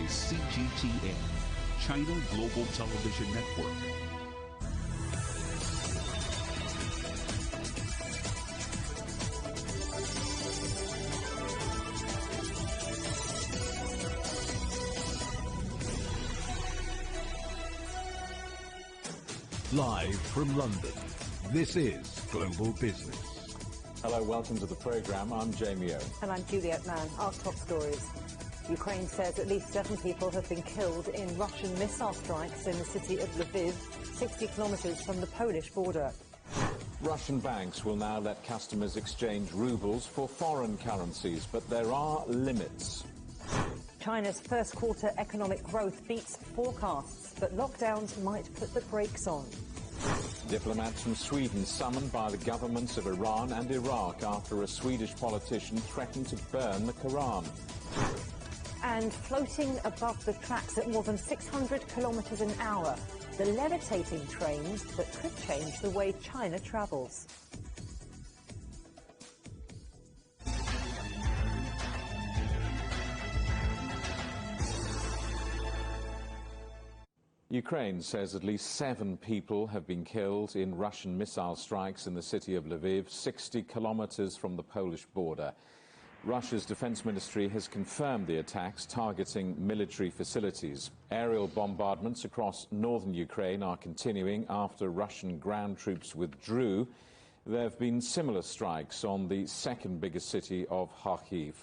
CGTN, China Global Television Network. Live from London, this is Global Business. Hello, welcome to the program. I'm Jamie O. And I'm Juliet Mann. Our top stories. Ukraine says at least 7 people have been killed in Russian missile strikes in the city of Lviv, 60 kilometers from the Polish border. Russian banks will now let customers exchange rubles for foreign currencies, but there are limits. China's first quarter economic growth beats forecasts, but lockdowns might put the brakes on. Diplomats from Sweden summoned by the governments of Iran and Iraq after a Swedish politician threatened to burn the Quran. And floating above the tracks at more than 600 kilometers an hour, the levitating trains that could change the way China travels. Ukraine says at least 7 people have been killed in Russian missile strikes in the city of Lviv, 60 kilometers from the Polish border. Russia's defense ministry has confirmed the attacks targeting military facilities. Aerial bombardments across northern Ukraine are continuing after Russian ground troops withdrew. There have been similar strikes on the second biggest city of Kharkiv.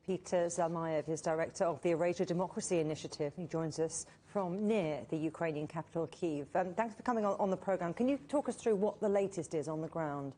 Peter Zalmayev is director of the Eurasia Democracy Initiative. He joins us from near the Ukrainian capital, Kyiv. Thanks for coming on the programme. Can you talk us through what the latest is on the ground?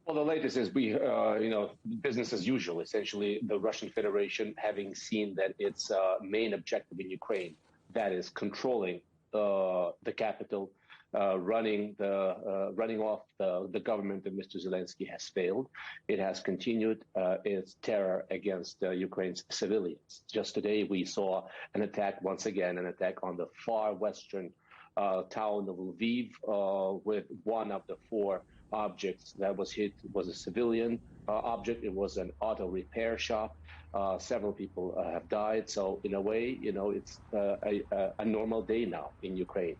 Well, the latest is business as usual. Essentially, the Russian Federation, having seen that its main objective in Ukraine, that is controlling the capital, running off the government of Mr. Zelensky, has failed. It has continued its terror against Ukraine's civilians. Just today, we saw an attack on the far western town of Lviv, with one of the 4 objects that was hit was a civilian object. It was an auto repair shop. Several people have died. So in a way, it's a normal day now in Ukraine.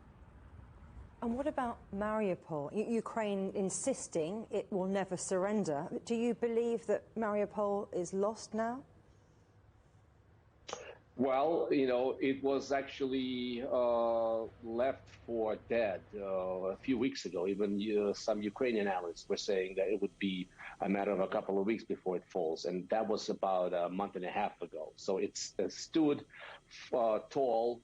And what about Mariupol? Ukraine insisting it will never surrender. Do you believe that Mariupol is lost now? Well, it was actually left for dead a few weeks ago. Even some Ukrainian analysts were saying that it would be a matter of a couple of weeks before it falls. And that was about a month and a half ago. So it's stood tall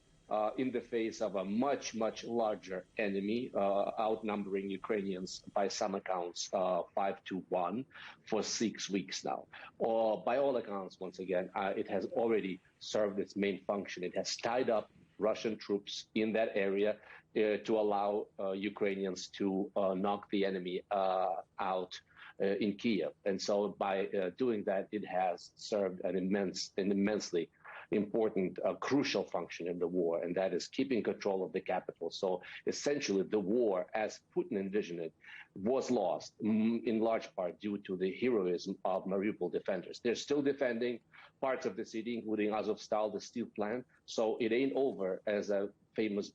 in the face of a much, much larger enemy, outnumbering Ukrainians by some accounts 5-1 for 6 weeks now. By all accounts, once again, it has already served its main function. It has tied up Russian troops in that area to allow Ukrainians to knock the enemy out in Kiev. And so by doing that, it has served an immensely important, crucial function in the war, and that is keeping control of the capital. So essentially, the war, as Putin envisioned it, was lost in large part due to the heroism of Mariupol defenders. They're still defending parts of the city, including Azovstal, the steel plant. So it ain't over, as a famous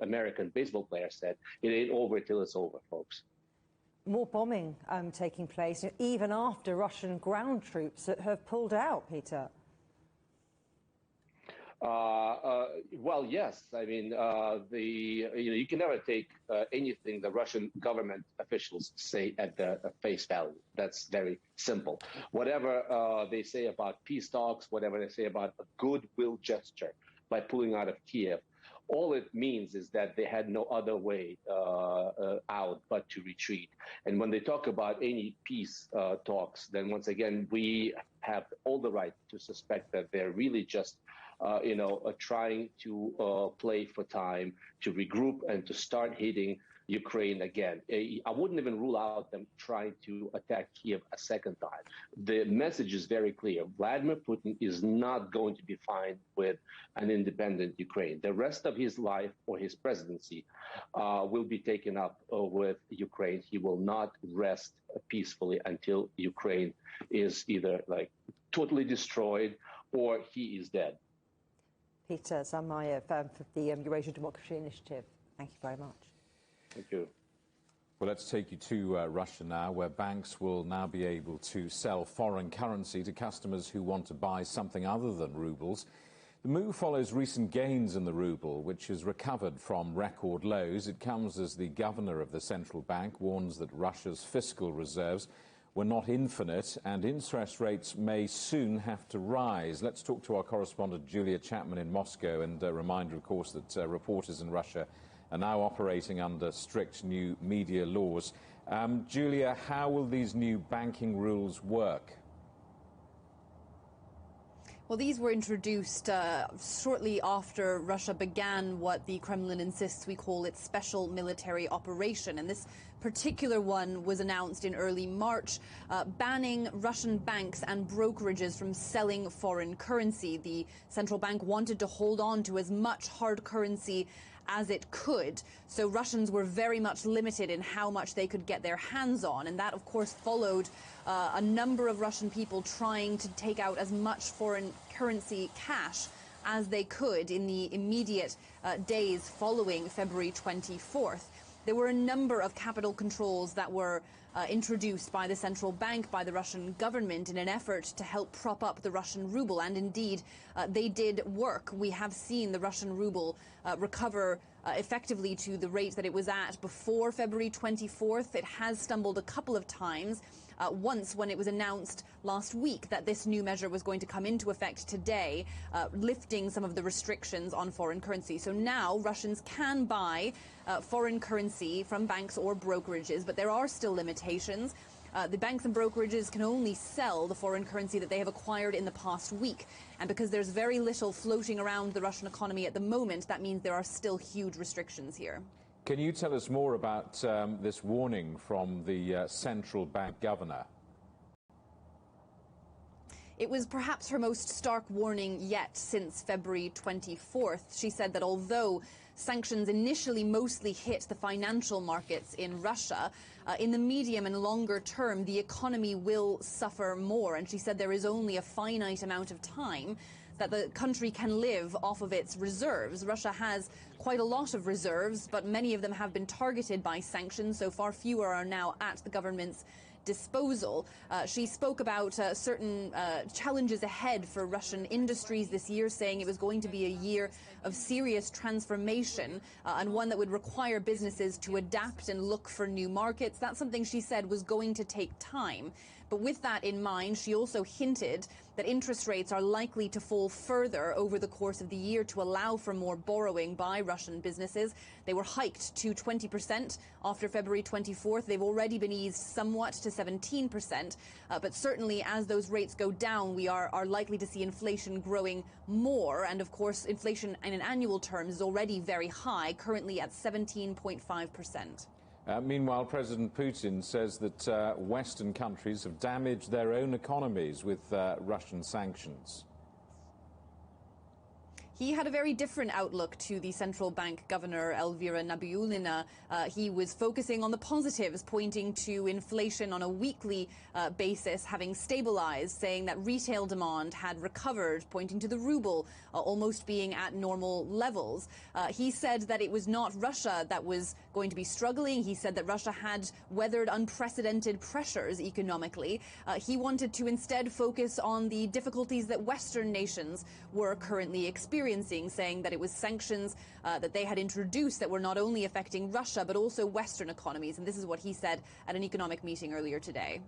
American baseball player said. It ain't over till it's over, folks. More bombing taking place, even after Russian ground troops have pulled out, Peter. Well, yes. I mean, you can never take anything the Russian government officials say at the face value. That's very simple. Whatever they say about peace talks, whatever they say about a goodwill gesture by pulling out of Kiev, all it means is that they had no other way out but to retreat. And when they talk about any peace talks, then once again, we have all the right to suspect that they're really just trying to play for time, to regroup and to start hitting Ukraine again. I wouldn't even rule out them trying to attack Kiev a second time. The message is very clear. Vladimir Putin is not going to be fine with an independent Ukraine. The rest of his life or his presidency will be taken up with Ukraine. He will not rest peacefully until Ukraine is either totally destroyed or he is dead. Peter Zalmayev for the Eurasian Democracy Initiative. Thank you very much. Thank you. Well, let's take you to Russia now, where banks will now be able to sell foreign currency to customers who want to buy something other than rubles. The move follows recent gains in the ruble, which has recovered from record lows. It comes as the governor of the central bank warns that Russia's fiscal reserves were not infinite and interest rates may soon have to rise. Let's talk to our correspondent Julia Chapman in Moscow, and a reminder, of course, that reporters in Russia are now operating under strict new media laws. Julia, how will these new banking rules work? Well, these were introduced shortly after Russia began what the Kremlin insists we call its special military operation. And this particular one was announced in early March, banning Russian banks and brokerages from selling foreign currency. The central bank wanted to hold on to as much hard currency as it could. So Russians were very much limited in how much they could get their hands on. And that, of course, followed a number of Russian people trying to take out as much foreign currency cash as they could in the immediate days following February 24th. There were a number of capital controls that were introduced by the central bank, by the Russian government, in an effort to help prop up the Russian ruble. And indeed, they did work. We have seen the Russian ruble recover effectively to the rate that it was at before February 24th. It has stumbled a couple of times. Once when it was announced last week that this new measure was going to come into effect today, lifting some of the restrictions on foreign currency. So now Russians can buy foreign currency from banks or brokerages, but there are still limitations. The banks and brokerages can only sell the foreign currency that they have acquired in the past week. And because there's very little floating around the Russian economy at the moment, that means there are still huge restrictions here. Can you tell us more about this warning from the central bank governor? It was perhaps her most stark warning yet since February 24th. She said that although sanctions initially mostly hit the financial markets in Russia, in the medium and longer term, the economy will suffer more. And she said there is only a finite amount of time that the country can live off of its reserves. Russia has quite a lot of reserves, but many of them have been targeted by sanctions. So far fewer are now at the government's disposal. She spoke about certain challenges ahead for Russian industries this year, saying it was going to be a year of serious transformation and one that would require businesses to adapt and look for new markets. That's something she said was going to take time. But with that in mind, she also hinted that interest rates are likely to fall further over the course of the year to allow for more borrowing by Russian businesses. They were hiked to 20% after February 24th. They've already been eased somewhat to 17%. But certainly as those rates go down, we are likely to see inflation growing more. And of course, inflation in annual terms is already very high, currently at 17.5%. Meanwhile, President Putin says that Western countries have damaged their own economies with Russian sanctions. He had a very different outlook to the central bank governor, Elvira Nabiullina. He was focusing on the positives, pointing to inflation on a weekly basis having stabilized, saying that retail demand had recovered, pointing to the ruble almost being at normal levels. He said that it was not Russia that was going to be struggling. He said that Russia had weathered unprecedented pressures economically. He wanted to instead focus on the difficulties that Western nations were currently experiencing, saying that it was sanctions that they had introduced that were not only affecting Russia, but also Western economies. And this is what he said at an economic meeting earlier today.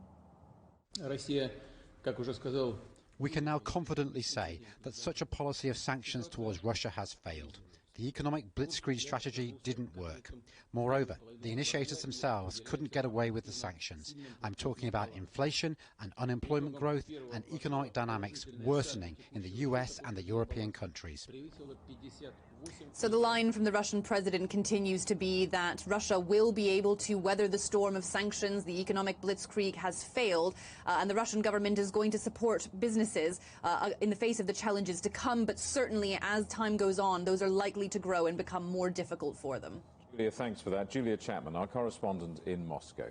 We can now confidently say that such a policy of sanctions towards Russia has failed. The economic blitzkrieg strategy didn't work. Moreover, the initiators themselves couldn't get away with the sanctions. I'm talking about inflation and unemployment growth and economic dynamics worsening in the US and the European countries. So the line from the Russian president continues to be that Russia will be able to weather the storm of sanctions. The economic blitzkrieg has failed, and the Russian government is going to support businesses in the face of the challenges to come. But certainly as time goes on, those are likely to grow and become more difficult for them. Julia, thanks for that. Julia Chapman, our correspondent in Moscow.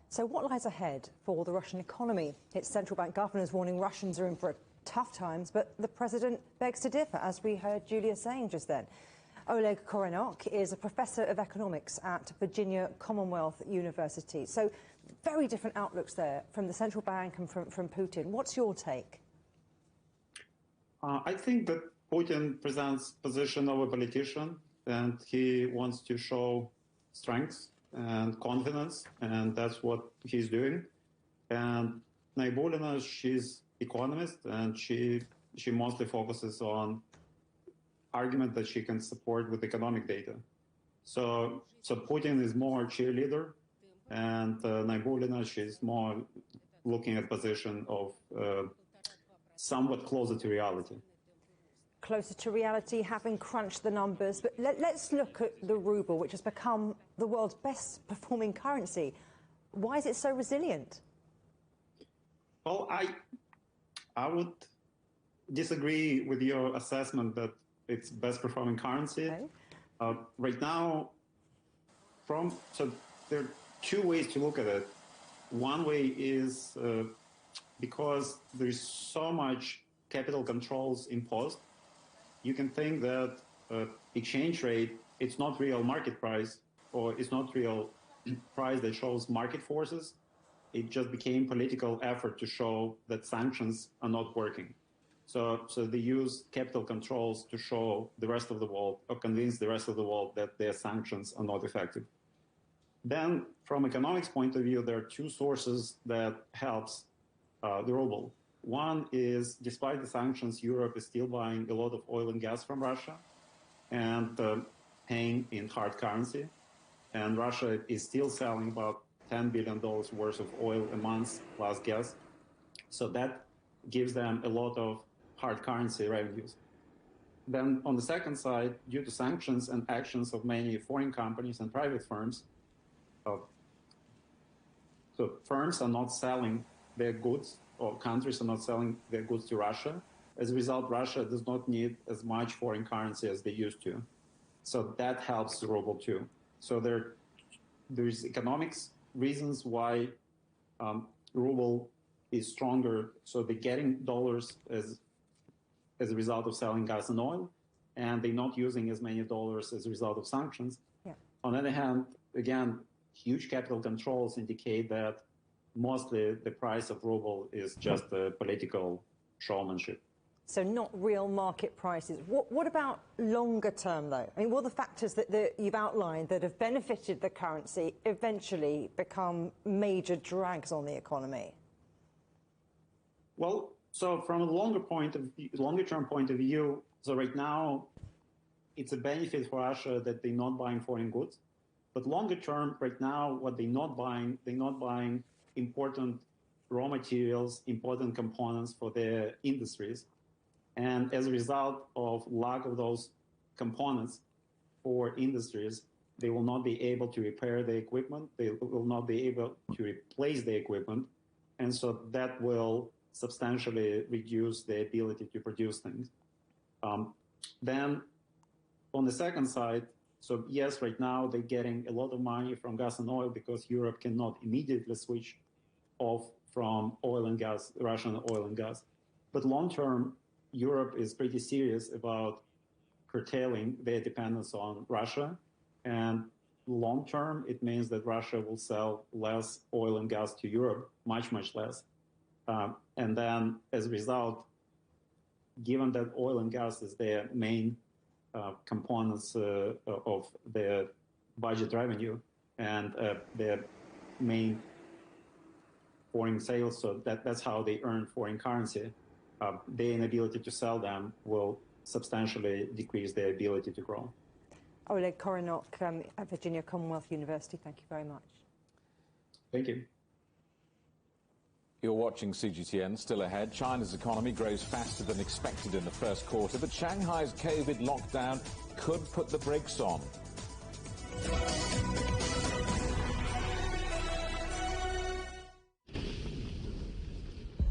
So what lies ahead for the Russian economy? Its central bank governors warning Russians are in for a tough times, but the president begs to differ, as we heard Julia saying just then. Oleg Korenok is a professor of economics at Virginia Commonwealth University. So very different outlooks there from the central bank and from Putin. What's your take? I think that Putin presents position of a politician, and he wants to show strength and confidence, and that's what he's doing. And Naibulina, she's economist, and she mostly focuses on argument that she can support with economic data. So Putin is more cheerleader, and Naibulina, she's more looking at position of somewhat closer to reality. Closer to reality, having crunched the numbers. But let's look at the ruble, which has become the world's best performing currency. Why is it so resilient? Well, I would disagree with your assessment that it's best performing currency. Okay. Right now, so there are two ways to look at it. One way is because there's so much capital controls imposed, you can think that exchange rate, it's not real market price, or it's not real price that shows market forces. It just became political effort to show that sanctions are not working. So they use capital controls to show the rest of the world, or convince the rest of the world that their sanctions are not effective. Then, from economics point of view, there are two sources that helps the ruble. One is, despite the sanctions, Europe is still buying a lot of oil and gas from Russia and paying in hard currency. And Russia is still selling about $10 billion worth of oil a month plus gas. So that gives them a lot of hard currency revenues. Then on the second side, due to sanctions and actions of many foreign companies and private firms, so firms are not selling their goods, or countries are not selling their goods to Russia. As a result, Russia does not need as much foreign currency as they used to. So that helps the ruble too. So there's economics reasons why ruble is stronger. So they're getting dollars as a result of selling gas and oil, and they're not using as many dollars as a result of sanctions. Yeah. On the other hand, again, huge capital controls indicate that mostly the price of ruble is just a political showmanship. So not real market prices. What about longer term, though? I mean, will the factors that you've outlined that have benefited the currency eventually become major drags on the economy? Well, so from a longer term point of view, so right now, it's a benefit for Russia that they're not buying foreign goods. But longer term, right now, what they're not buying important raw materials, important components for their industries. And as a result of lack of those components for industries, they will not be able to repair the equipment. They will not be able to replace the equipment. And so that will substantially reduce the ability to produce things. Then on the second side, so yes, right now they're getting a lot of money from gas and oil because Europe cannot immediately switch off from oil and gas, Russian oil and gas. But long term, Europe is pretty serious about curtailing their dependence on Russia. And long term, it means that Russia will sell less oil and gas to Europe, much, much less. And then as a result, given that oil and gas is their main components of their budget revenue and their main foreign sales, so that's how they earn foreign currency, their inability to sell them will substantially decrease their ability to grow. Oleg Korenok at Virginia Commonwealth University, thank you very much. Thank you. You're watching CGTN. Still ahead, China's economy grows faster than expected in the first quarter, but Shanghai's COVID lockdown could put the brakes on.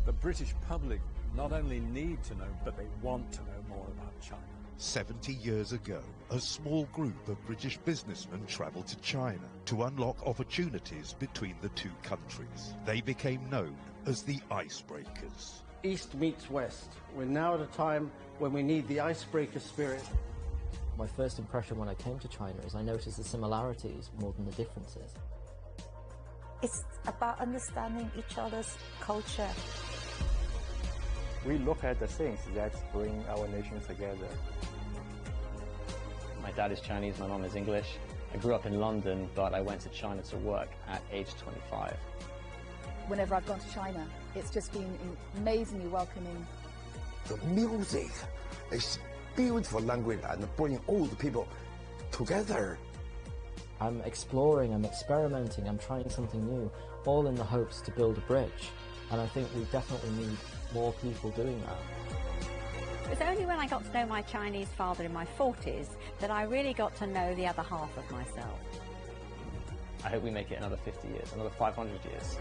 The British public not only need to know, but they want to know more about China. 70 years ago, a small group of British businessmen travelled to China to unlock opportunities between the two countries. They became known as the Icebreakers. East meets West. We're now at a time when we need the icebreaker spirit. My first impression when I came to China is I noticed the similarities more than the differences. It's about understanding each other's culture. We look at the things that bring our nations together. My dad is Chinese, my mom is English. I grew up in London, but I went to China to work at age 25. Whenever I've gone to China, it's just been amazingly welcoming. The music is beautiful language and bring all the people together. I'm exploring, I'm experimenting, I'm trying something new, all in the hopes to build a bridge. And I think we definitely need more people doing that. It was only when I got to know my Chinese father in my 40s that I really got to know the other half of myself. I hope we make it another 50 years, another 500 years.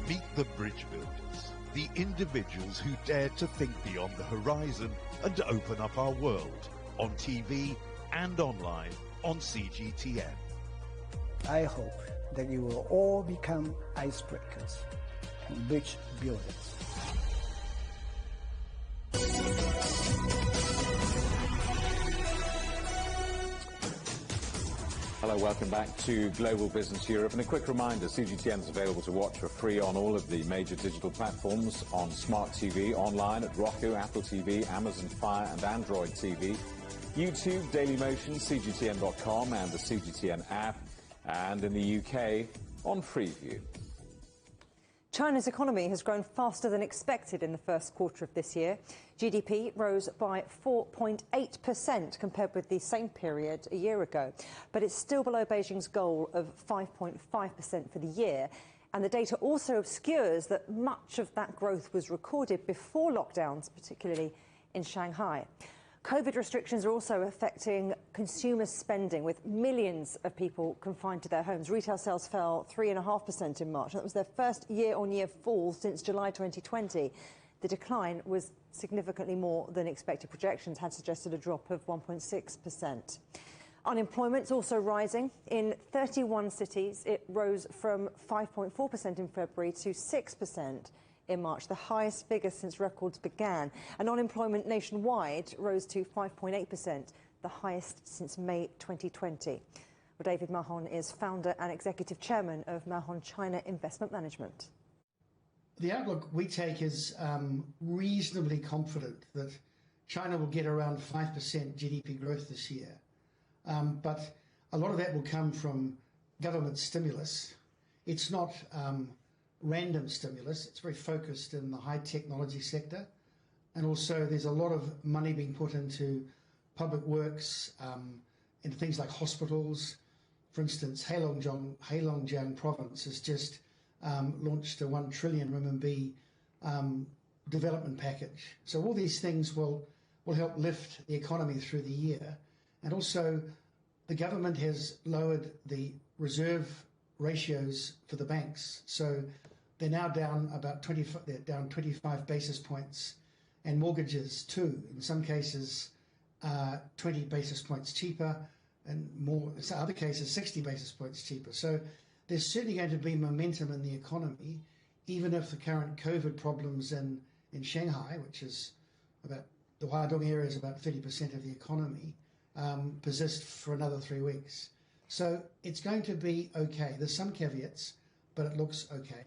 Meet the bridge builders, the individuals who dare to think beyond the horizon and to open up our world on TV and online on CGTN. I hope that you will all become icebreakers and bridge builders. Hello, welcome back to Global Business Europe. And a quick reminder, CGTN is available to watch for free on all of the major digital platforms, on Smart TV, online at Roku, Apple TV, Amazon Fire and Android TV, YouTube, Dailymotion, CGTN.com and the CGTN app, and in the UK on Freeview. China's economy has grown faster than expected in the first quarter of this year. GDP rose by 4.8% compared with the same period a year ago. But it's still below Beijing's goal of 5.5% for the year. And the data also obscures that much of that growth was recorded before lockdowns, particularly in Shanghai. COVID restrictions are also affecting consumer spending, with millions of people confined to their homes. Retail sales fell 3.5% in March. That was their first year-on-year fall since July 2020. The decline was significantly more than expected. Projections had suggested a drop of 1.6%. Unemployment's also rising. In 31 cities, it rose from 5.4% in February to 6% in March, the highest figure since records began. And unemployment nationwide rose to 5.8%, the highest since May 2020. Well, David Mahon is founder and executive chairman of Mahon China Investment Management. The outlook we take is reasonably confident that China will get around 5% GDP growth this year. But a lot of that will come from government stimulus. It's not random stimulus. It's very focused in the high technology sector. And also there's a lot of money being put into public works, into things like hospitals. For instance, Heilongjiang province has just launched a 1 trillion RMB development package. So all these things will help lift the economy through the year. And also the government has lowered the reserve ratios for the banks. So they're now down about 25 basis points, and mortgages too. In some cases, 20 basis points cheaper, and more. In other cases, 60 basis points cheaper. So there's certainly going to be momentum in the economy, even if the current COVID problems in Shanghai, which is about the Huadong area, is about 30% of the economy, persist for another 3 weeks. So it's going to be okay. There's some caveats, but it looks okay.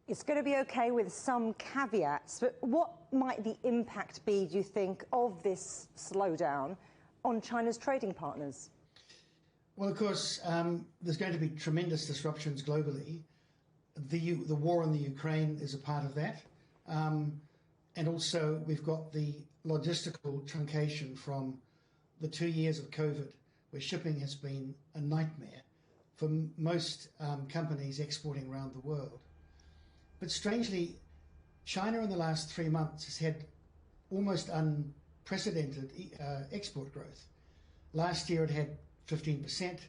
It's going to be okay with some caveats, but what might the impact be, do you think, of this slowdown on China's trading partners? Well, of course, there's going to be tremendous disruptions globally. The war in the Ukraine is a part of that. And also we've got the logistical truncation from the 2 years of COVID, where shipping has been a nightmare for most companies exporting around the world. But strangely, China in the last 3 months has had almost unprecedented export growth. Last year it had 15%.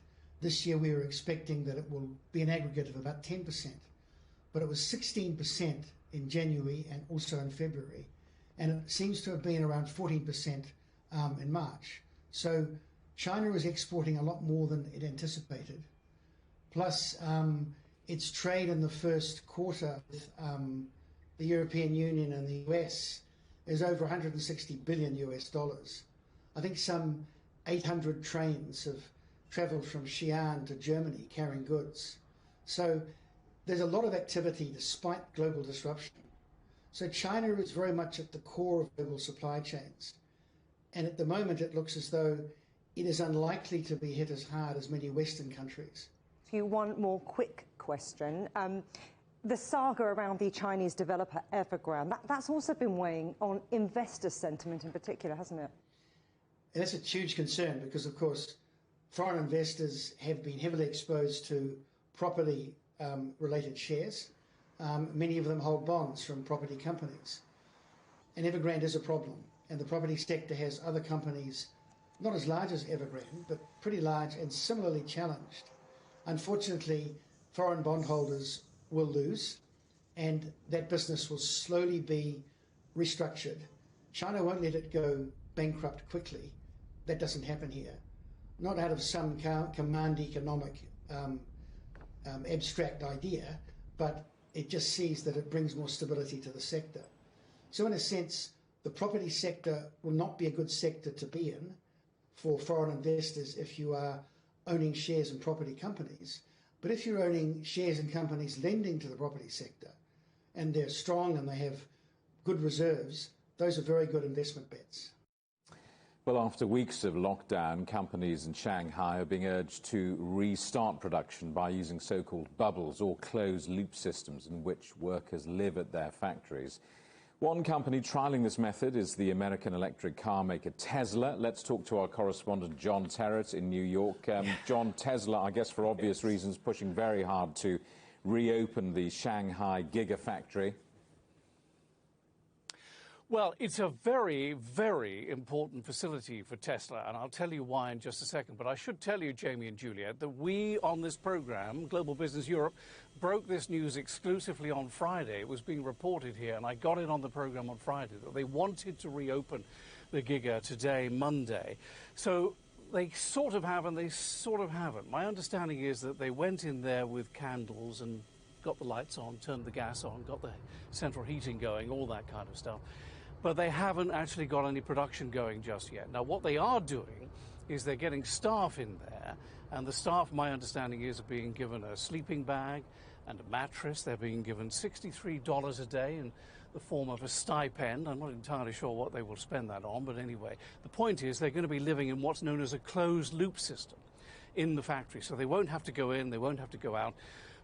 This year we were expecting that it will be an aggregate of about 10%. But it was 16% in January and also in February. And it seems to have been around 14% in March. So China is exporting a lot more than it anticipated. Plus, its trade in the first quarter with the European Union and the US is over 160 billion US dollars. I think some 800 trains have travelled from Xi'an to Germany carrying goods. So there's a lot of activity despite global disruption. So China is very much at the core of global supply chains. And at the moment, it looks as though it is unlikely to be hit as hard as many Western countries. One more quick question. The saga around the Chinese developer Evergrande, that's also been weighing on investor sentiment in particular, hasn't it? And that's a huge concern because, of course, foreign investors have been heavily exposed to property-related shares. Many of them hold bonds from property companies. And Evergrande is a problem. And the property sector has other companies, not as large as Evergrande, but pretty large and similarly challenged. Unfortunately, foreign bondholders will lose, and that business will slowly be restructured. China won't let it go bankrupt quickly. That doesn't happen here. Not out of some command economic abstract idea, but it just sees that it brings more stability to the sector. So in a sense, the property sector will not be a good sector to be in for foreign investors if you are owning shares in property companies. But if you're owning shares in companies lending to the property sector, and they're strong and they have good reserves, those are very good investment bets. Well, after weeks of lockdown, companies in Shanghai are being urged to restart production by using so-called bubbles or closed-loop systems in which workers live at their factories. One company trialling this method is the American electric car maker Tesla. Let's talk to our correspondent John Terrett in New York. John, Tesla, I guess for obvious reasons, pushing very hard to reopen the Shanghai Gigafactory. Well, it's a very, very important facility for Tesla, and I'll tell you why in just a second. But I should tell you, Jamie and Juliet, that we on this program, Global Business Europe, broke this news exclusively on Friday. It was being reported here, and I got it on the program on Friday, that they wanted to reopen the Giga today, Monday. So they sort of have and they sort of haven't. My understanding is that they went in there with candles and got the lights on, turned the gas on, got the central heating going, all that kind of stuff. But they haven't actually got any production going just yet. Now, what they are doing is they're getting staff in there, and the staff, my understanding is, are being given a sleeping bag and a mattress. They're being given $63 a day in the form of a stipend. I'm not entirely sure what they will spend that on, but anyway, the point is they're going to be living in what's known as a closed-loop system in the factory. So they won't have to go in, they won't have to go out.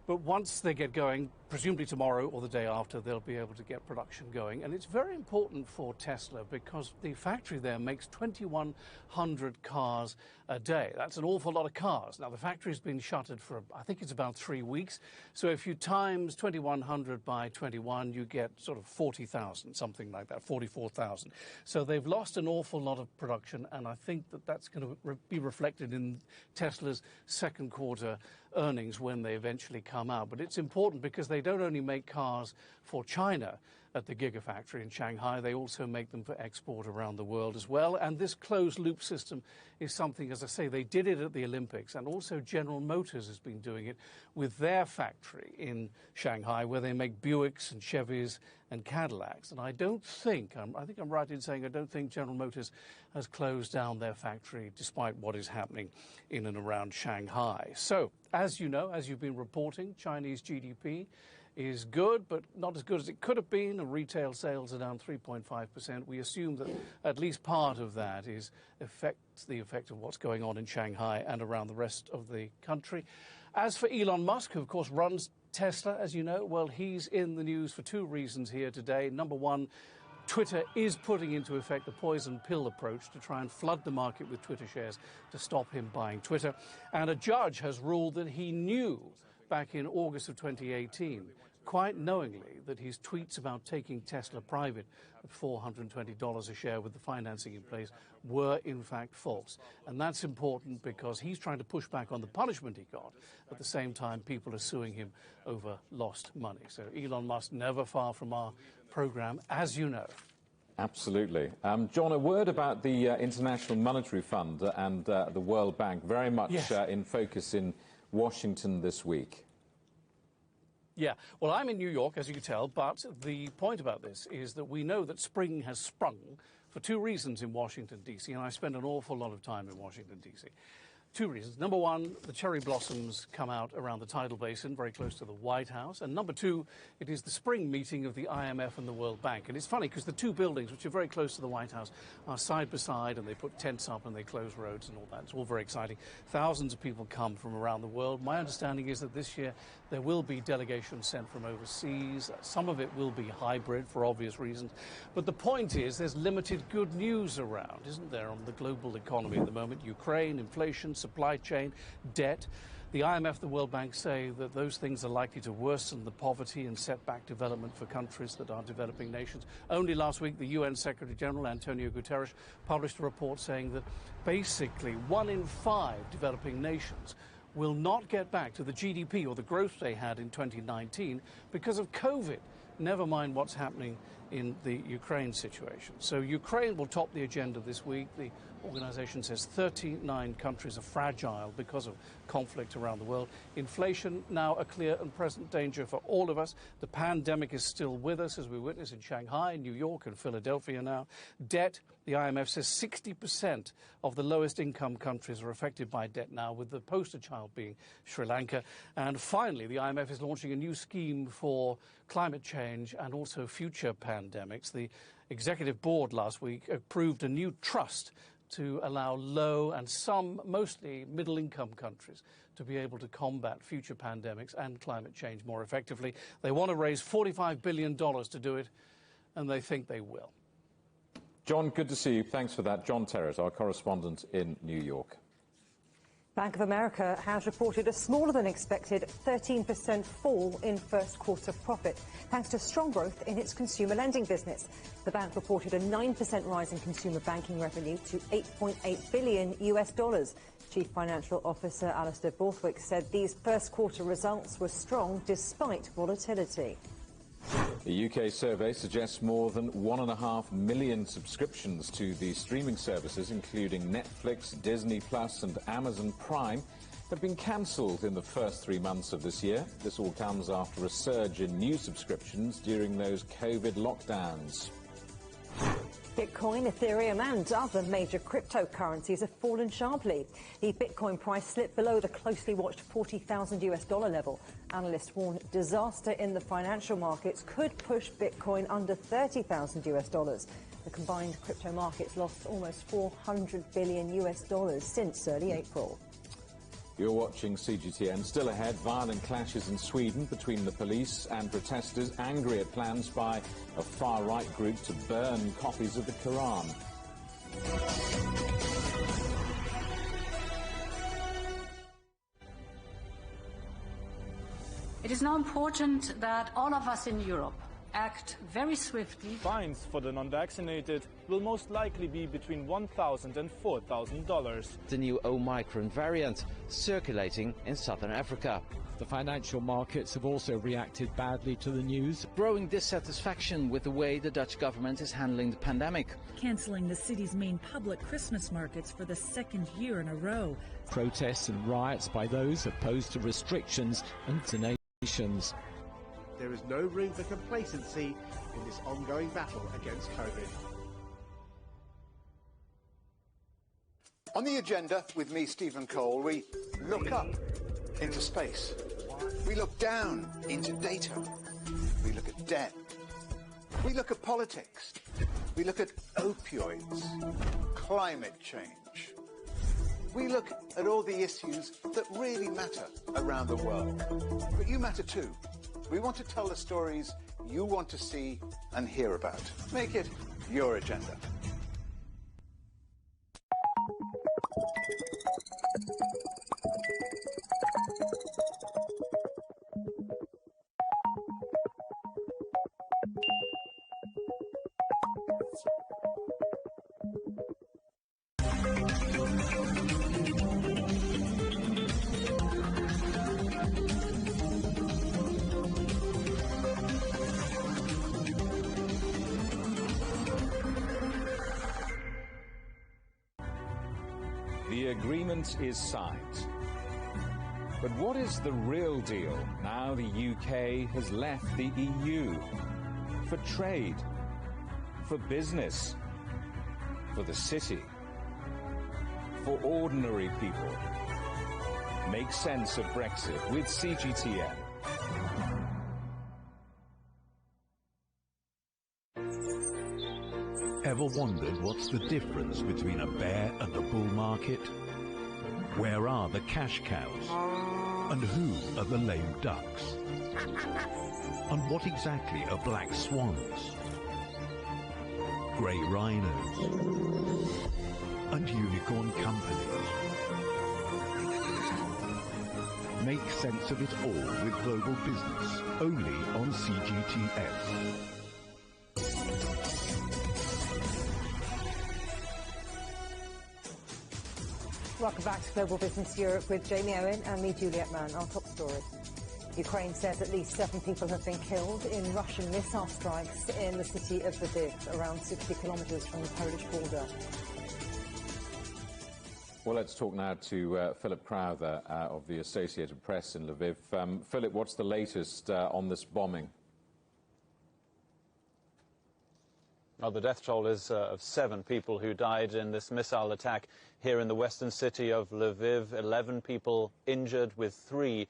But once they get going, presumably tomorrow or the day after, they'll be able to get production going. And it's very important for Tesla because the factory there makes 2,100 cars a day. That's an awful lot of cars. Now, the factory's been shuttered for, I think it's about 3 weeks. So if you times 2,100 by 21, you get sort of 40,000, something like that, 44,000. So they've lost an awful lot of production, and I think that that's going to be reflected in Tesla's second quarter earnings when they eventually come out. But it's important because they don't only make cars for China at the Gigafactory in Shanghai, they also make them for export around the world as well. And this closed-loop system is something, as I say, they did it at the Olympics, and also General Motors has been doing it with their factory in Shanghai, where they make Buicks and Chevys and Cadillacs. And I don't think, I think I'm right in saying I don't think General Motors has closed down their factory despite what is happening in and around Shanghai. So, as you know, as you've been reporting, Chinese GDP is good, but not as good as it could have been. Retail sales are down 3.5%. We assume that at least part of that is the effect of what's going on in Shanghai and around the rest of the country. As for Elon Musk, who of course runs Tesla, as you know, well, he's in the news for two reasons here today. Number one, Twitter is putting into effect the poison pill approach to try and flood the market with Twitter shares to stop him buying Twitter. And a judge has ruled that he knew back in August of 2018, quite knowingly, that his tweets about taking Tesla private at $420 a share with the financing in place were in fact false. And that's important because he's trying to push back on the punishment he got. At the same time, people are suing him over lost money. So Elon Musk never far from our program, as you know. Absolutely. John, a word about the International Monetary Fund and the World Bank, very much in focus in Washington this week. Yeah, well, I'm in New York, as you can tell, but the point about this is that we know that spring has sprung for two reasons in Washington, D.C., and I spend an awful lot of time in Washington, D.C. Two reasons. Number one, the cherry blossoms come out around the tidal basin, very close to the White House. And number two, it is the spring meeting of the IMF and the World Bank. And it's funny because the two buildings, which are very close to the White House, are side by side, and they put tents up and they close roads and all that. It's all very exciting. Thousands of people come from around the world. My understanding is that this year there will be delegations sent from overseas. Some of it will be hybrid for obvious reasons. But the point is there's limited good news around, isn't there, on the global economy at the moment? Ukraine, inflation, supply chain, debt. The IMF, the World Bank say that those things are likely to worsen the poverty and set back development for countries that are developing nations. Only last week, the UN Secretary General, Antonio Guterres, published a report saying that basically 1 in 5 developing nations will not get back to the GDP or the growth they had in 2019 because of COVID. Never mind what's happening in the Ukraine situation. So Ukraine will top the agenda this week. The organization says 39 countries are fragile because of conflict around the world. Inflation now a clear and present danger for all of us. The pandemic is still with us, as we witness in Shanghai, New York and Philadelphia now. Debt, the IMF says 60% of the lowest income countries are affected by debt now, with the poster child being Sri Lanka. And finally, the IMF is launching a new scheme for climate change and also future pandemics. The executive board last week approved a new trust to allow low and some, mostly middle-income countries to be able to combat future pandemics and climate change more effectively. They want to raise $45 billion to do it, and they think they will. John, good to see you. Thanks for that. John Terrett, our correspondent in New York. Bank of America has reported a smaller than expected 13% fall in first quarter profit, thanks to strong growth in its consumer lending business. The bank reported a 9% rise in consumer banking revenue to $8.8 billion US. Chief Financial Officer Alistair Borthwick said these first quarter results were strong despite volatility. The UK survey suggests more than 1.5 million subscriptions to the streaming services, including Netflix, Disney Plus and Amazon Prime, have been cancelled in the first 3 months of this year. This all comes after a surge in new subscriptions during those COVID lockdowns. Bitcoin, Ethereum and other major cryptocurrencies have fallen sharply. The Bitcoin price slipped below the closely watched $40,000 US level. Analysts warn disaster in the financial markets could push Bitcoin under $30,000 US. The combined crypto markets lost almost $400 billion US since early April. You're watching CGTN. Still ahead, violent clashes in Sweden between the police and protesters angry at plans by a far-right group to burn copies of the Quran. It is now important that all of us in Europe act very swiftly. Fines for the non-vaccinated will most likely be between $1,000 and $4,000. The new Omicron variant circulating in southern Africa. The financial markets have also reacted badly to the news. Growing dissatisfaction with the way the Dutch government is handling the pandemic. Cancelling the city's main public Christmas markets for the second year in a row. Protests and riots by those opposed to restrictions and vaccinations. There is no room for complacency in this ongoing battle against COVID. On the agenda with me, Stephen Cole, we look up into space. We look down into data. We look at debt. We look at politics. We look at opioids, climate change. We look at all the issues that really matter around the world. But you matter too. We want to tell the stories you want to see and hear about. Make it your agenda. The agreement is signed. But what is the real deal now the UK has left the EU? For trade, for business, for the city, for ordinary people. Make sense of Brexit with CGTN. Ever wondered what's the difference between a bear and a bull market? Where are the cash cows? And who are the lame ducks? And what exactly are black swans? Grey rhinos? And unicorn companies? Make sense of it all with Global Business, only on CGTN. Welcome back to Global Business Europe with Jamie Owen and me, Juliet Mann. Our top story. Ukraine says at least 7 people have been killed in Russian missile strikes in the city of Lviv, around 60 kilometres from the Polish border. Well, let's talk now to Philip Crowther of the Associated Press in Lviv. Philip, what's the latest on this bombing? Well, the death toll is of 7 people who died in this missile attack here in the western city of Lviv. 11 people injured, with 3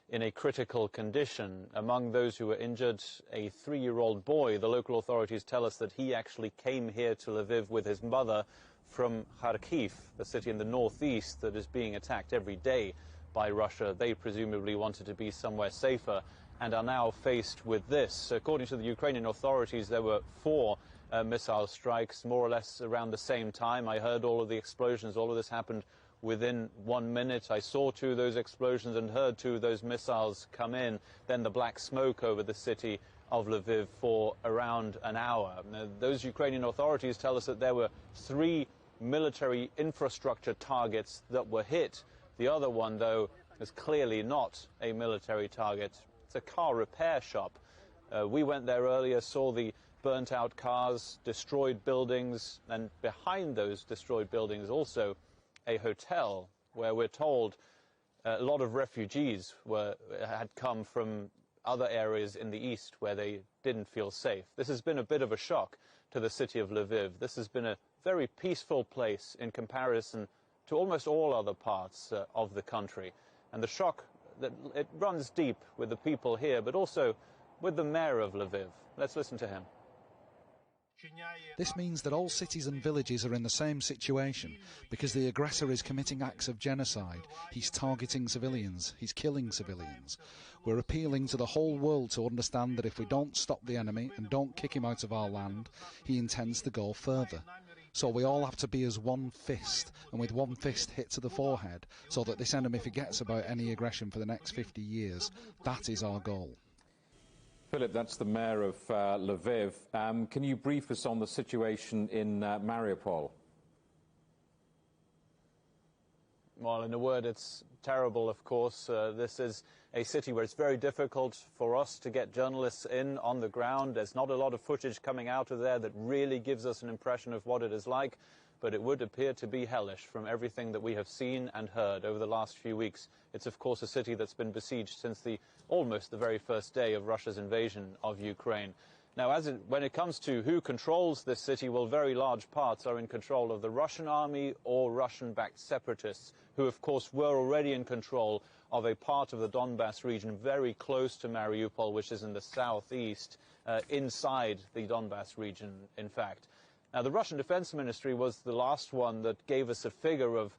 in a critical condition. Among those who were injured, a 3-year-old boy. The local authorities tell us that he actually came here to Lviv with his mother from Kharkiv, the city in the northeast that is being attacked every day by Russia. They presumably wanted to be somewhere safer and are now faced with this. According to the Ukrainian authorities, there were 4 missile strikes, more or less around the same time. I heard all of the explosions. All of this happened within 1 minute. I saw 2 of those explosions and heard 2 of those missiles come in. Then the black smoke over the city of Lviv for around an hour. Now, those Ukrainian authorities tell us that there were 3 military infrastructure targets that were hit. The other one, though, is clearly not a military target. It's a car repair shop. We went there earlier, saw the burnt-out cars, destroyed buildings, and behind those destroyed buildings also a hotel where we're told a lot of refugees had come from other areas in the east where they didn't feel safe. This has been a bit of a shock to the city of Lviv. This has been a very peaceful place in comparison to almost all other parts of the country. And the shock, that it runs deep with the people here, but also with the mayor of Lviv. Let's listen to him. This means that all cities and villages are in the same situation because the aggressor is committing acts of genocide. He's targeting civilians. He's killing civilians. We're appealing to the whole world to understand that if we don't stop the enemy and don't kick him out of our land, he intends to go further. So we all have to be as one fist, and with one fist hit to the forehead, so that this enemy forgets about any aggression for the next 50 years. That is our goal. Philip, that's the mayor of Lviv. Can you brief us on the situation in Mariupol? Well, in a word, it's terrible, of course. This is a city where it's very difficult for us to get journalists in on the ground. There's not a lot of footage coming out of there that really gives us an impression of what it is like, but it would appear to be hellish from everything that we have seen and heard over the last few weeks. It's, of course, a city that's been besieged since almost the very first day of Russia's invasion of Ukraine. Now, when it comes to who controls this city, well, very large parts are in control of the Russian army or Russian-backed separatists, who, of course, were already in control of a part of the Donbass region very close to Mariupol, which is in the southeast, inside the Donbass region, in fact. Now, the Russian Defense Ministry was the last one that gave us a figure of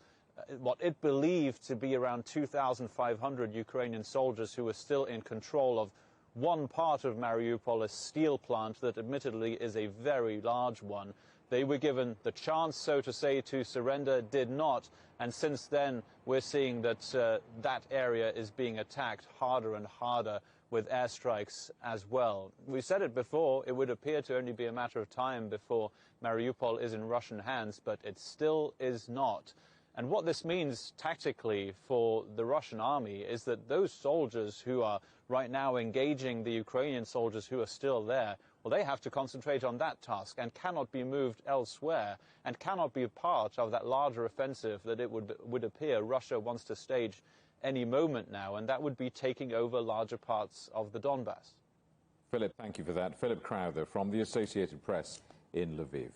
what it believed to be around 2,500 Ukrainian soldiers who were still in control of one part of Mariupol, a steel plant that admittedly is a very large one. They were given the chance, so to say, to surrender, did not, and since then we're seeing that that area is being attacked harder and harder with airstrikes as well. We said it before, it would appear to only be a matter of time before Mariupol is in Russian hands, but it still is not. And what this means tactically for the Russian army is that those soldiers who are right now engaging the Ukrainian soldiers who are still there, well, they have to concentrate on that task and cannot be moved elsewhere and cannot be a part of that larger offensive that it would appear Russia wants to stage any moment now, and that would be taking over larger parts of the Donbass. Philip, thank you for that. Philip Crowther from the Associated Press in Lviv.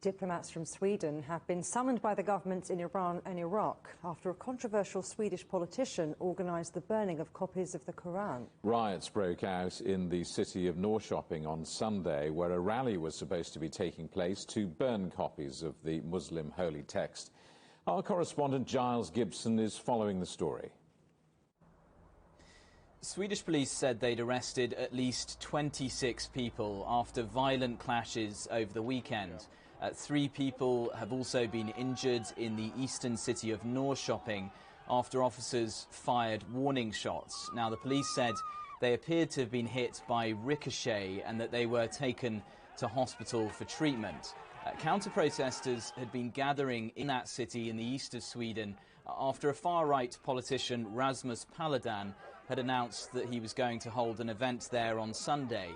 Diplomats from Sweden have been summoned by the governments in Iran and Iraq after a controversial Swedish politician organised the burning of copies of the Quran. Riots broke out in the city of Norrköping on Sunday, where a rally was supposed to be taking place to burn copies of the Muslim holy text. Our correspondent Giles Gibson is following the story. Swedish police said they'd arrested at least 26 people after violent clashes over the weekend. 3 people have also been injured in the eastern city of Norrköping after officers fired warning shots. Now, the police said they appeared to have been hit by ricochet and that they were taken to hospital for treatment. Counter-protesters had been gathering in that city in the east of Sweden after a far-right politician, Rasmus Paludan, had announced that he was going to hold an event there on Sunday.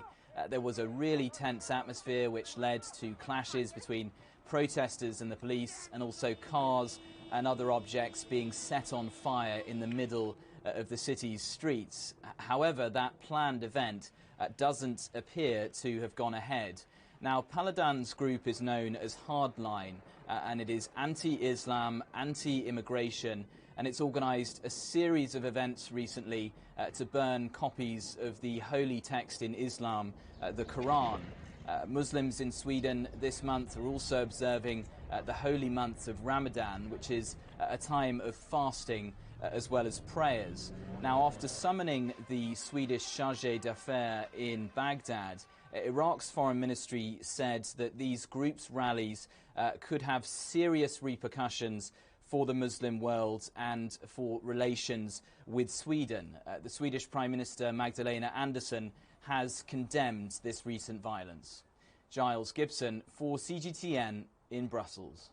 There was a really tense atmosphere which led to clashes between protesters and the police, and also cars and other objects being set on fire in the middle of the city's streets. However, that planned event doesn't appear to have gone ahead. Now, Paludan's group is known as Hardline, and it is anti-Islam, anti-immigration, and it's organised a series of events recently to burn copies of the holy text in Islam, the Quran. Muslims in Sweden this month are also observing the holy month of Ramadan, which is a time of fasting as well as prayers. Now, after summoning the Swedish chargé d'affaires in Baghdad, Iraq's foreign ministry said that these groups' rallies could have serious repercussions for the Muslim world and for relations with Sweden. The Swedish Prime Minister Magdalena Andersson has condemned this recent violence. Giles Gibson for CGTN in Brussels.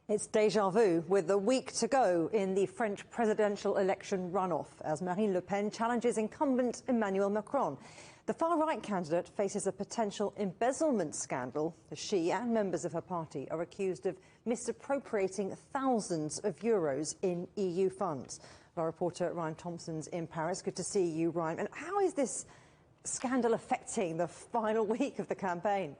It's déjà vu with a week to go in the French presidential election runoff as Marine Le Pen challenges incumbent Emmanuel Macron. The far-right candidate faces a potential embezzlement scandal as she and members of her party are accused of misappropriating thousands of euros in EU funds. Our reporter Ryan Thompson's in Paris. Good to see you, Ryan. And how is this scandal affecting the final week of the campaign?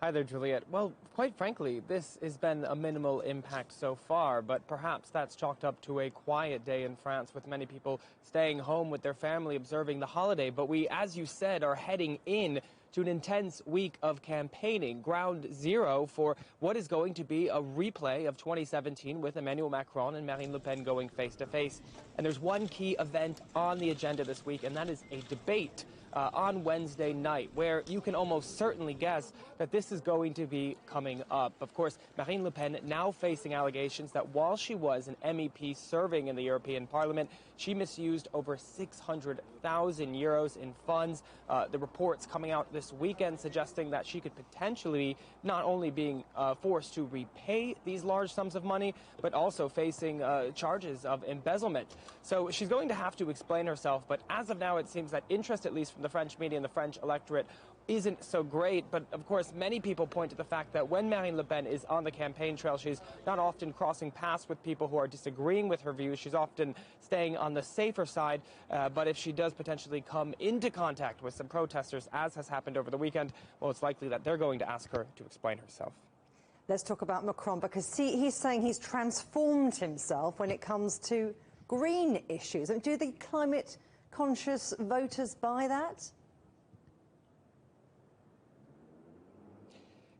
Hi there, Juliet. Well, quite frankly, this has been a minimal impact so far, but perhaps that's chalked up to a quiet day in France with many people staying home with their family observing the holiday. But we, as you said, are heading in to an intense week of campaigning, ground zero for what is going to be a replay of 2017 with Emmanuel Macron and Marine Le Pen going face-to-face. And there's one key event on the agenda this week, and that is a debate on Wednesday night, where you can almost certainly guess that this is going to be coming up. Of course, Marine Le Pen now facing allegations that while she was an MEP serving in the European Parliament, she misused over 600,000 euros in funds. The reports coming out this weekend suggesting that she could potentially not only being forced to repay these large sums of money, but also facing charges of embezzlement. So she's going to have to explain herself. But as of now, it seems that interest, at least from the French media and the French electorate, isn't so great. But of course, many people point to the fact that when Marine Le Pen is on the campaign trail, she's not often crossing paths with people who are disagreeing with her views. She's often staying on the safer side. But if she does potentially come into contact with some protesters, as has happened over the weekend, well, it's likely that they're going to ask her to explain herself. Let's talk about Macron, because he's saying he's transformed himself when it comes to green issues. And do the climate-conscious voters buy that?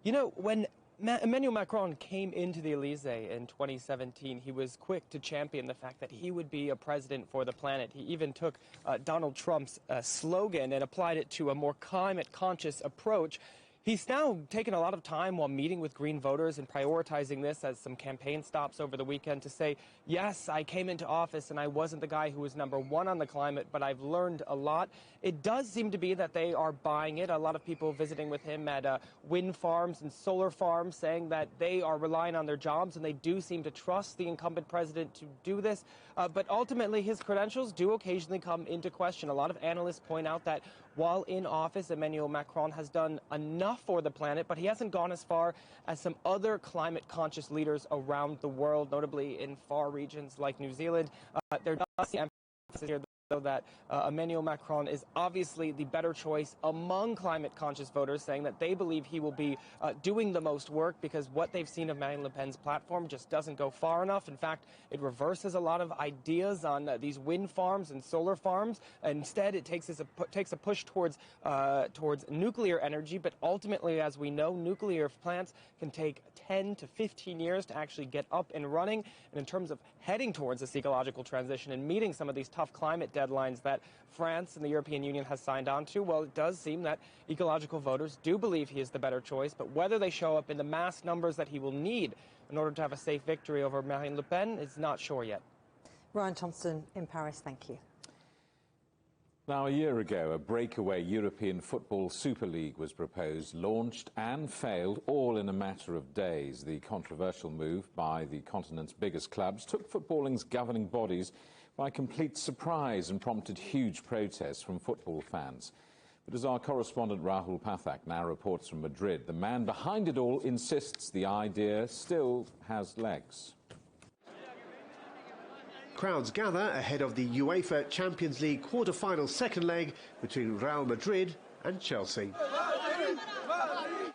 You know, when Emmanuel Macron came into the Elysee in 2017, he was quick to champion the fact that he would be a president for the planet. He even took Donald Trump's slogan and applied it to a more climate-conscious approach. He's now taken a lot of time while meeting with Green voters and prioritizing this as some campaign stops over the weekend to say, yes, I came into office and I wasn't the guy who was #1 on the climate, but I've learned a lot. It does seem to be that they are buying it. A lot of people visiting with him at wind farms and solar farms saying that they are relying on their jobs and they do seem to trust the incumbent president to do this. But ultimately, his credentials do occasionally come into question. A lot of analysts point out that while in office, Emmanuel Macron has done enough for the planet, but he hasn't gone as far as some other climate-conscious leaders around the world, notably in far regions like New Zealand. There does seem emphasis here, though, that Emmanuel Macron is obviously the better choice among climate-conscious voters, saying that they believe he will be doing the most work because what they've seen of Marine Le Pen's platform just doesn't go far enough. In fact, it reverses a lot of ideas on these wind farms and solar farms. Instead, it takes a push towards nuclear energy. But ultimately, as we know, nuclear plants can take 10 to 15 years to actually get up and running. And in terms of heading towards this ecological transition and meeting some of these tough climate deadlines that France and the European Union has signed on to, well, it does seem that ecological voters do believe he is the better choice. But whether they show up in the mass numbers that he will need in order to have a safe victory over Marine Le Pen is not sure yet. Ryan Thompson in Paris, thank you. Now, a year ago, a breakaway European Football Super League was proposed, launched and failed, all in a matter of days. The controversial move by the continent's biggest clubs took footballing's governing bodies by complete surprise and prompted huge protests from football fans. But as our correspondent Rahul Pathak now reports from Madrid, the man behind it all insists the idea still has legs. Crowds gather ahead of the UEFA Champions League quarter-final second leg between Real Madrid and Chelsea.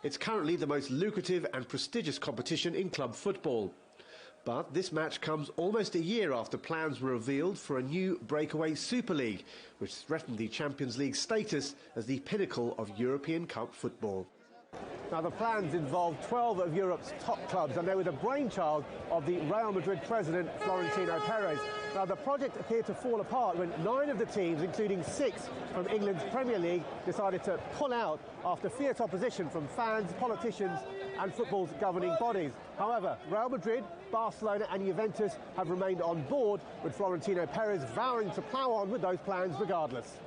It's currently the most lucrative and prestigious competition in club football. But this match comes almost a year after plans were revealed for a new breakaway Super League, which threatened the Champions League status as the pinnacle of European Cup football. Now, the plans involve 12 of Europe's top clubs, and they were the brainchild of the Real Madrid president, Florentino Perez. Now, the project appeared to fall apart when 9 of the teams, including 6 from England's Premier League, decided to pull out after fierce opposition from fans, politicians and football's governing bodies. However, Real Madrid, Barcelona and Juventus have remained on board, with Florentino Perez vowing to plough on with those plans regardless.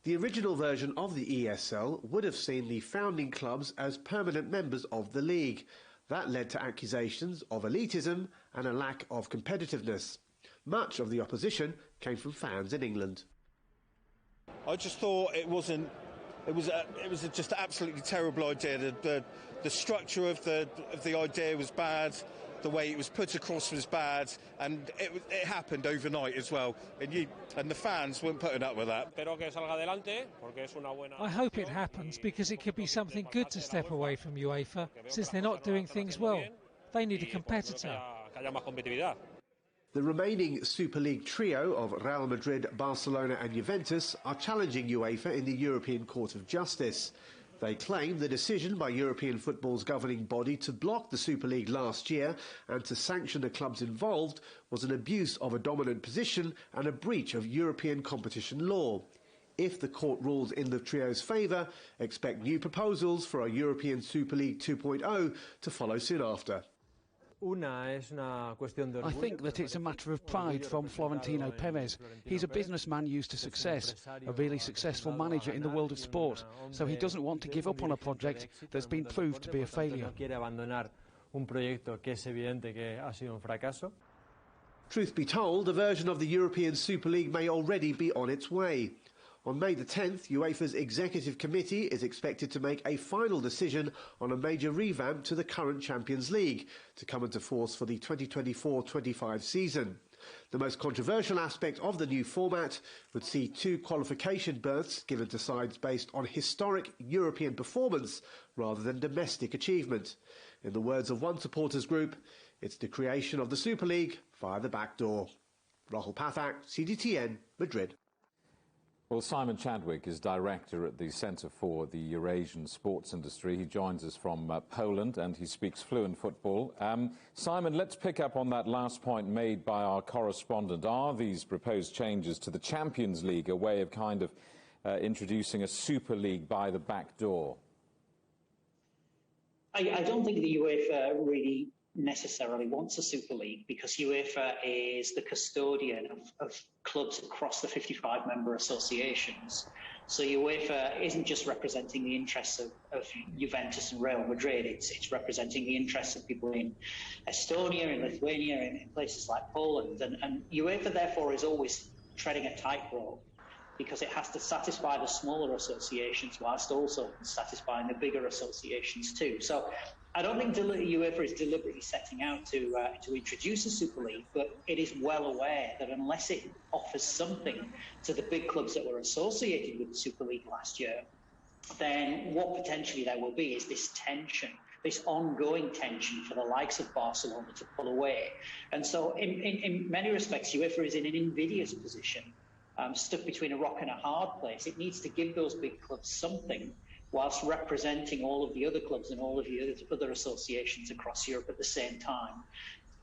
The original version of the ESL would have seen the founding clubs as permanent members of the league. That led to accusations of elitism and a lack of competitiveness. Much of the opposition came from fans in England. I just thought it was just an absolutely terrible idea. The structure of the idea was bad. The way it was put across was bad, and it happened overnight as well. And the fans weren't putting up with that. I hope it happens because it could be something good to step away from UEFA, since they're not doing things well. They need a competitor. The remaining Super League trio of Real Madrid, Barcelona and Juventus are challenging UEFA in the European Court of Justice. They claim the decision by European football's governing body to block the Super League last year and to sanction the clubs involved was an abuse of a dominant position and a breach of European competition law. If the court rules in the trio's favour, expect new proposals for a European Super League 2.0 to follow soon after. I think that it's a matter of pride from Florentino Perez. He's a businessman used to success, a really successful manager in the world of sport, so he doesn't want to give up on a project that's been proved to be a failure. Truth be told, a version of the European Super League may already be on its way. On May the 10th, UEFA's Executive Committee is expected to make a final decision on a major revamp to the current Champions League to come into force for the 2024-25 season. The most controversial aspect of the new format would see 2 qualification berths given to sides based on historic European performance rather than domestic achievement. In the words of one supporters group, it's the creation of the Super League via the back door. Rahul Pathak, CGTN, Madrid. Well, Simon Chadwick is director at the Centre for the Eurasian Sports Industry. He joins us from Poland and he speaks fluent football. Simon, let's pick up on that last point made by our correspondent. Are these proposed changes to the Champions League a way of kind of introducing a Super League by the back door? I don't think the UEFA really necessarily wants a Super League, because UEFA is the custodian of clubs across the 55 member associations. So UEFA isn't just representing the interests of Juventus and Real Madrid, it's representing the interests of people in Estonia, in Lithuania, in places like Poland. And UEFA, therefore, is always treading a tightrope, because it has to satisfy the smaller associations whilst also satisfying the bigger associations too. So I don't think UEFA is deliberately setting out to introduce a Super League, but it is well aware that unless it offers something to the big clubs that were associated with the Super League last year, then what potentially there will be is this tension, this ongoing tension for the likes of Barcelona to pull away. And so in many respects, UEFA is in an invidious position, stuck between a rock and a hard place. It needs to give those big clubs something, whilst representing all of the other clubs and all of the other associations across Europe at the same time.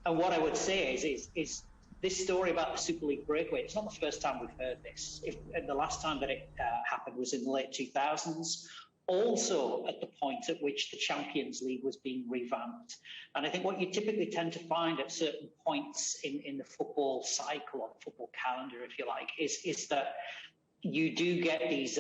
And what I would say is this story about the Super League breakaway, it's not the first time we've heard this. The last time that it happened was in the late 2000s, also at the point at which the Champions League was being revamped. And I think what you typically tend to find at certain points in the football cycle, or football calendar, if you like, is that you do get these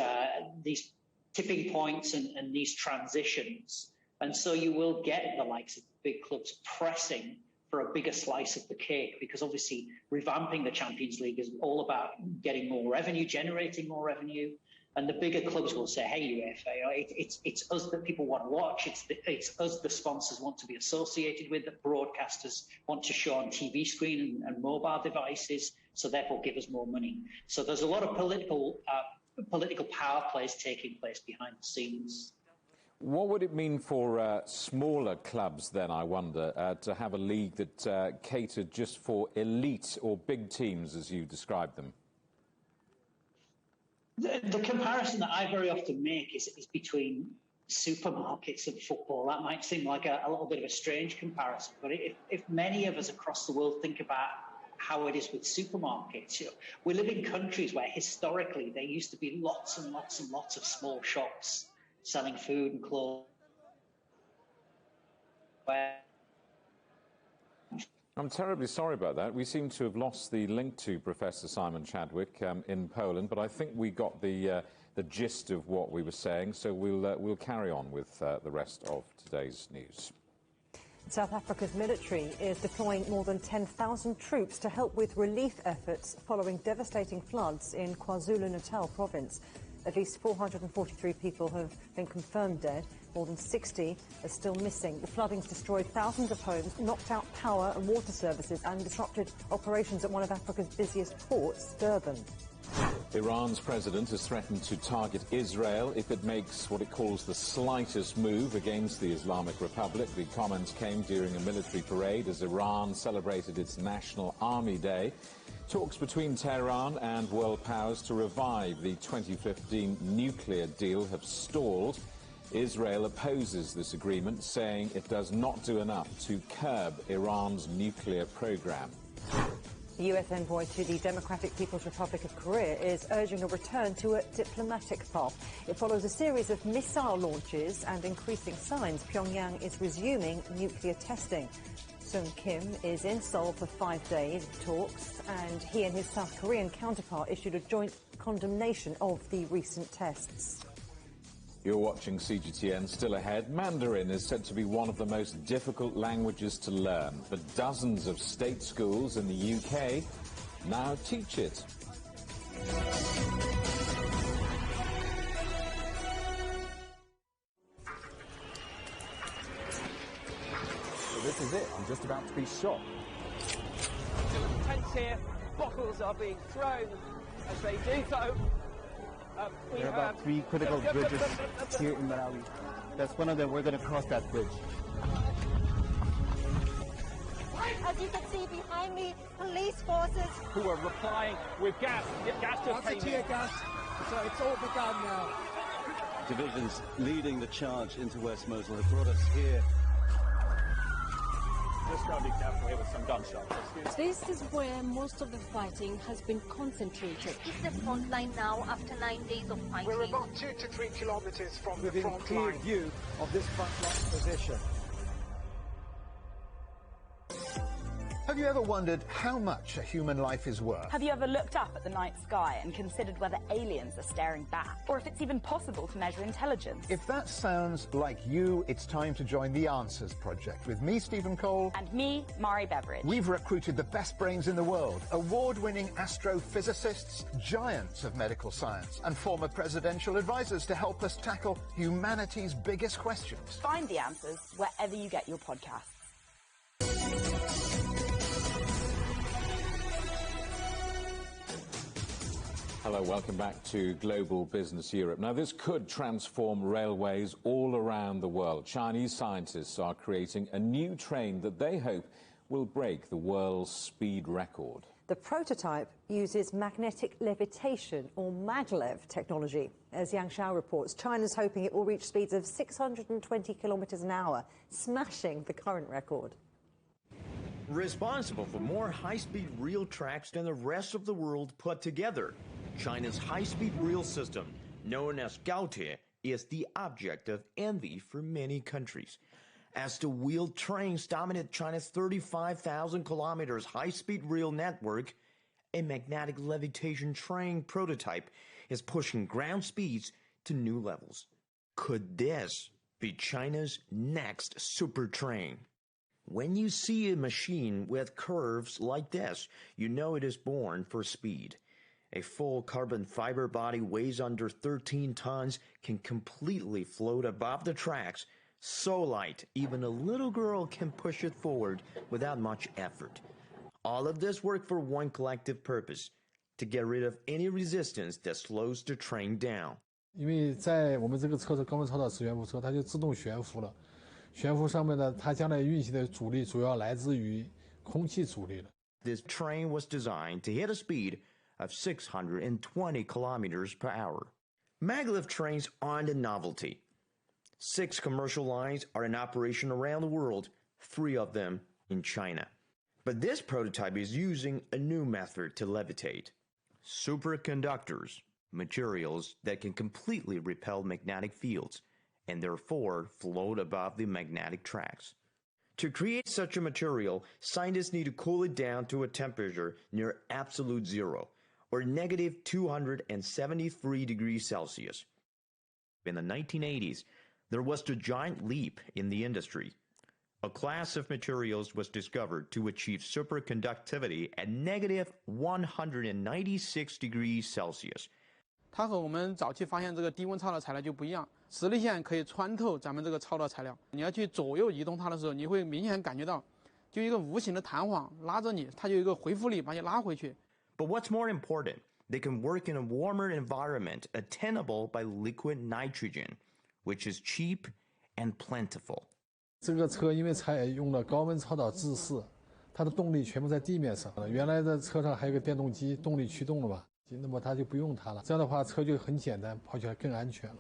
tipping points and these transitions. And so you will get the likes of big clubs pressing for a bigger slice of the cake, because obviously revamping the Champions League is all about getting more revenue, generating more revenue. And the bigger clubs will say, hey, UEFA, it's us that people want to watch. It's us the sponsors want to be associated with, that broadcasters want to show on TV screen and mobile devices, so therefore give us more money. So there's a lot of political power plays taking place behind the scenes. What would it mean for smaller clubs then, I wonder, to have a league that catered just for elite or big teams, as you described them? The comparison that I very often make is between supermarkets and football. That might seem like a little bit of a strange comparison, but if many of us across the world think about how it is with supermarkets, we live in countries where historically there used to be lots and lots and lots of small shops selling food and clothes. I'm terribly sorry about that. We seem to have lost the link to Professor Simon Chadwick in Poland, but I think we got the gist of what we were saying, so we'll carry on with the rest of today's news. South Africa's military is deploying more than 10,000 troops to help with relief efforts following devastating floods in KwaZulu-Natal province. At least 443 people have been confirmed dead. More than 60 are still missing. The flooding's destroyed thousands of homes, knocked out power and water services, and disrupted operations at one of Africa's busiest ports, Durban. Iran's president has threatened to target Israel if it makes what it calls the slightest move against the Islamic Republic. The comments came during a military parade as Iran celebrated its National Army Day. Talks between Tehran and world powers to revive the 2015 nuclear deal have stalled. Israel opposes this agreement, saying it does not do enough to curb Iran's nuclear program. The US envoy to the Democratic People's Republic of Korea is urging a return to a diplomatic path. It follows a series of missile launches and increasing signs Pyongyang is resuming nuclear testing. Sung Kim is in Seoul for 5 days of talks, and he and his South Korean counterpart issued a joint condemnation of the recent tests. You're watching CGTN. Still ahead, Mandarin is said to be one of the most difficult languages to learn, but dozens of state schools in the UK now teach it. So this is it. I'm just about to be shot. Tents here, bottles are being thrown as they do so. There are about 3 critical bridges here in Malawi. That's one of them. We're going to cross that bridge. As you can see behind me, police forces who are replying with gas. Gas just came in. Tear gas. So it's all begun now. Divisions leading the charge into West Mosul have brought us here. just got to be careful here with some gunshots. This is where most of the fighting has been concentrated. It's the front line now after 9 days of fighting. We're about 2 to 3 kilometers from Within the front clear line. view of this front line position. Have you ever wondered how much a human life is worth? Have you ever looked up at the night sky and considered whether aliens are staring back? Or if it's even possible to measure intelligence? If that sounds like you, it's time to join the Answers Project with me, Stephen Cole. And me, Mari Beveridge. We've recruited the best brains in the world, award-winning astrophysicists, giants of medical science, and former presidential advisors to help us tackle humanity's biggest questions. Find the answers wherever you get your podcasts. Hello, welcome back to Global Business Europe. Now, this could transform railways all around the world. Chinese scientists are creating a new train that they hope will break the world's speed record. The prototype uses magnetic levitation, or maglev technology. As Yang Xiao reports, China's hoping it will reach speeds of 620 kilometers an hour, smashing the current record. Responsible for more high-speed rail tracks than the rest of the world put together, China's high-speed rail system, known as Gaotie, is the object of envy for many countries. As the wheeled trains dominate China's 35,000 kilometers high-speed rail network, a magnetic levitation train prototype is pushing ground speeds to new levels. Could this be China's next super train? When you see a machine with curves like this, you know it is born for speed. A full carbon fiber body weighs under 13 tons, can completely float above the tracks, so light even a little girl can push it forward without much effort. All of this work for one collective purpose, to get rid of any resistance that slows the train down. 因为在我们这个车的高温超导磁悬浮车，它就自动悬浮了。悬浮上面呢，它将来运行的阻力主要来自于空气阻力了。This train was designed to hit a speed of 620 kilometers per hour. Maglev trains aren't a novelty. 6 commercial lines are in operation around the world, 3 of them in China. But this prototype is using a new method to levitate. Superconductors, materials that can completely repel magnetic fields and therefore float above the magnetic tracks. To create such a material, scientists need to cool it down to a temperature near absolute zero, or negative 273 degrees Celsius. In the 1980s, there was a giant leap in the industry. A class of materials was discovered to achieve superconductivity at negative 196 degrees Celsius. 它和我们早期发现这个低温超导材料就不一样，磁力线可以穿透咱们这个超导材料。你要去左右移动它的时候，你会明显感觉到，就一个无形的弹簧拉着你，它就有一个回复力把你拉回去。But what's more important, they can work in a warmer environment attainable by liquid nitrogen, which is cheap and plentiful. 这个车因为采用了高温超导制式，它的动力全部在地面上。原来的车上还有个电动机动力驱动了吧？那么它就不用它了。这样的话，车就很简单，跑起来更安全了。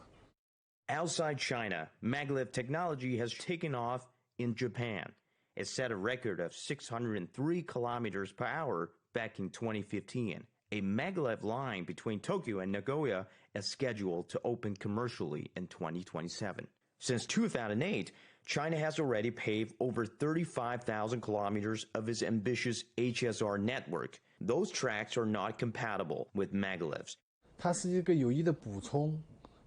Outside China, maglev technology has taken off in Japan. It set a record of 603 kilometers per hour back in 2015. A maglev line between Tokyo and Nagoya is scheduled to open commercially in 2027. Since 2008, China has already paved over 35,000 kilometers of its ambitious HSR network. Those tracks are not compatible with maglevs. 它是一个有益的补充，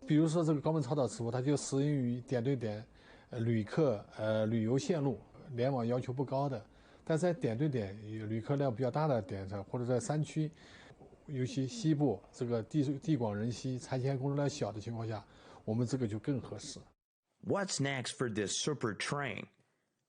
比如说这个高温超导磁浮，它就适用于点对点旅客旅游线路，联网要求不高的。但在点对点旅客量比较大的点上，或者在山区，尤其西部这个地广人稀、残线工作量小的情况下，我们这个就更合适。What's next for this super train?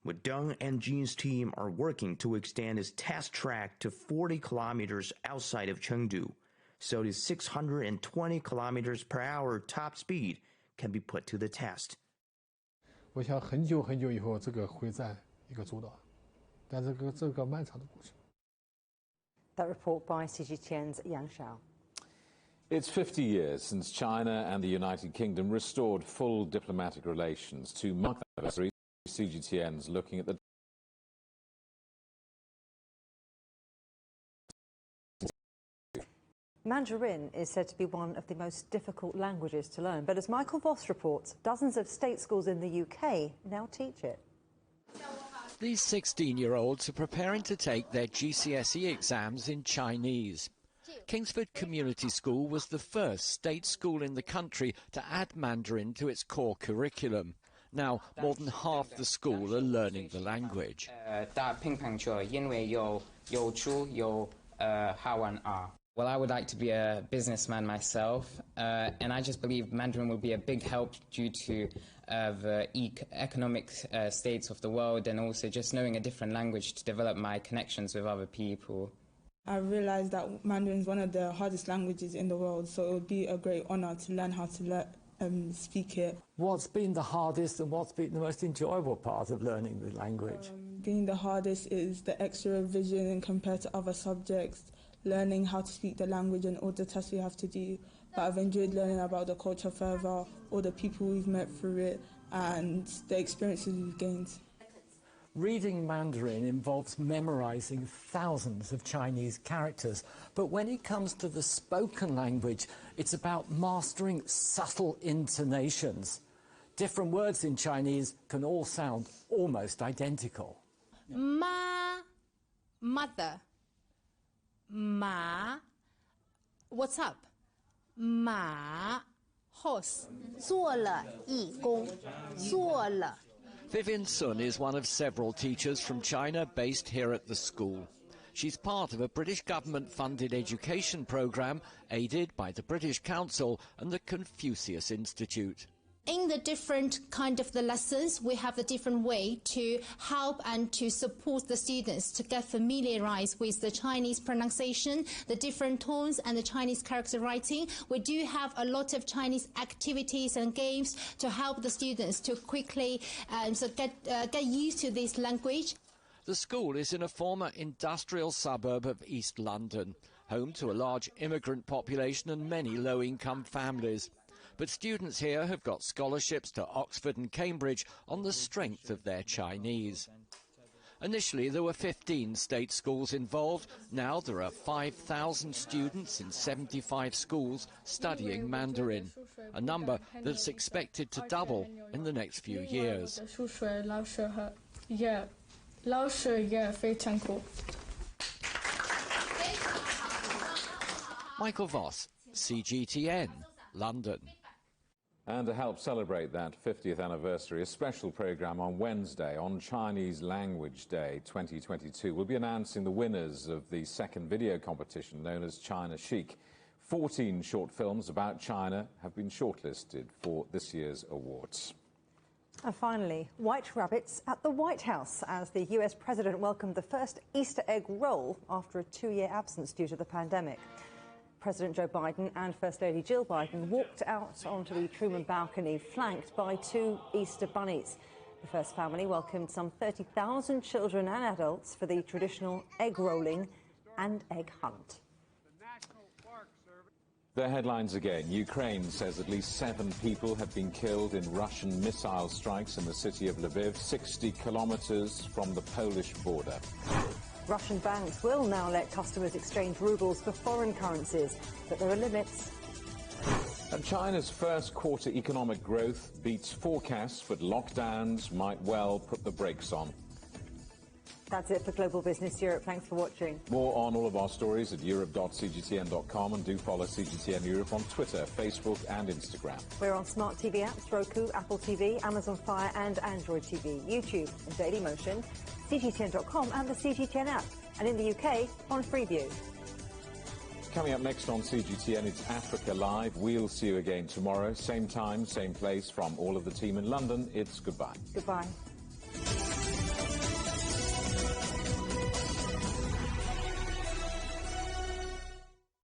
With Deng and Jin's team are working to extend its test track to 40 kilometers outside of Chengdu, so the 620 kilometers per hour top speed can be put to the test. 我想很久很久以后，这个会占一个主导，但这个漫长的过程。That report by CGTN's Yang Xiao. It's 50 years since China and the United Kingdom restored full diplomatic relations. To mark that anniversary, CGTN's looking at the Mandarin is said to be one of the most difficult languages to learn, but as Michael Voss reports, dozens of state schools in the UK now teach it. These 16-year-olds are preparing to take their GCSE exams in Chinese. Kingsford Community School was the first state school in the country to add Mandarin to its core curriculum. Now, more than half the school are learning the language. Well, I would like to be a businessman myself, and I just believe Mandarin will be a big help due to the economic states of the world, and also just knowing a different language to develop my connections with other people. I realised that Mandarin is one of the hardest languages in the world, so it would be a great honour to learn how to speak it. What's been the hardest and what's been the most enjoyable part of learning the language? Being the hardest is the extra revision compared to other subjects, learning how to speak the language and all the tests we have to do. But I've enjoyed learning about the culture further, all the people we've met through it, and the experiences we've gained. Reading Mandarin involves memorising thousands of Chinese characters, but when it comes to the spoken language, it's about mastering subtle intonations. Different words in Chinese can all sound almost identical. Ma, mother. Ma, what's up? Ma, horse. 做了义工，做了。 Vivian Sun is one of several teachers from China based here at the school. She's part of a British government-funded education programme aided by the British Council and the Confucius Institute. In the different kind of the lessons, we have a different way to help and to support the students to get familiarized with the Chinese pronunciation, the different tones and the Chinese character writing. We do have a lot of Chinese activities and games to help the students to quickly get used to this language. The school is in a former industrial suburb of East London, home to a large immigrant population and many low-income families. But students here have got scholarships to Oxford and Cambridge on the strength of their Chinese. Initially, there were 15 state schools involved. Now there are 5,000 students in 75 schools studying Mandarin, a number that's expected to double in the next few years. Michael Voss, CGTN, London. And to help celebrate that 50th anniversary, a special programme on Wednesday, on Chinese Language Day 2022, will be announcing the winners of the second video competition known as China Chic. 14 short films about China have been shortlisted for this year's awards. And finally, white rabbits at the White House as the US president welcomed the first Easter egg roll after a 2-year absence due to the pandemic. President Joe Biden and First Lady Jill Biden walked out onto the Truman balcony, flanked by 2 Easter bunnies. The first family welcomed some 30,000 children and adults for the traditional egg rolling and egg hunt. The headlines again. Ukraine says at least 7 people have been killed in Russian missile strikes in the city of Lviv, 60 kilometers from the Polish border. Russian banks will now let customers exchange rubles for foreign currencies, but there are limits. And China's first quarter economic growth beats forecasts, but lockdowns might well put the brakes on. That's it for Global Business Europe. Thanks for watching. More on all of our stories at europe.cgtn.com, and do follow CGTN Europe on Twitter, Facebook and Instagram. We're on Smart TV apps, Roku, Apple TV, Amazon Fire and Android TV, YouTube and Dailymotion, CGTN.com and the CGTN app, and in the UK on Freeview. Coming up next on CGTN, it's Africa Live. We'll see you again tomorrow, same time, same place. From all of the team in London, it's goodbye. Goodbye.